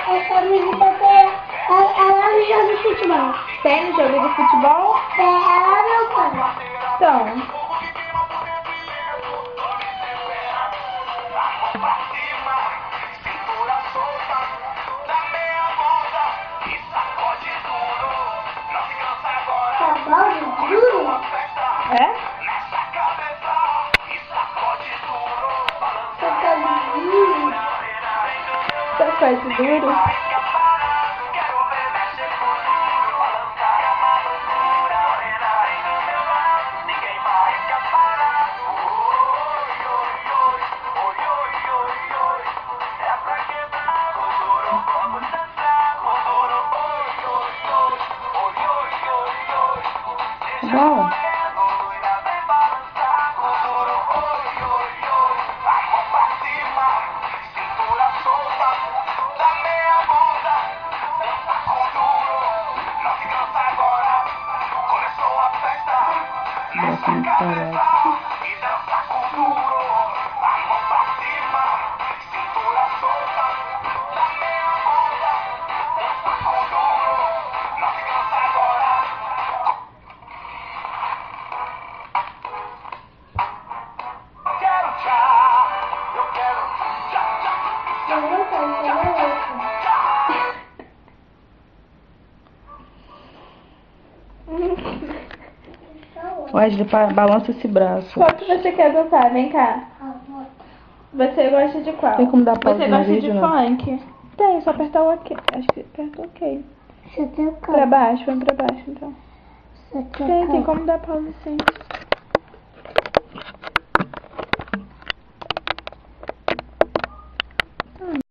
Essa música é lá no jogo de futebol. Tem no jogo de futebol? É lá no campo. Então. Cavalo duro? É? Cavalo duro? Sapato duro? Bom. Wesley, balança esse braço. Qual que você quer dançar? Vem cá. Você gosta de qual? Tem como dar pausa Você no gosta vídeo, de funk? Tem, só apertar o OK. Acho que aperta o OK. Você tem o Pra baixo, vem pra baixo então. Você Tem como dar pausa sim.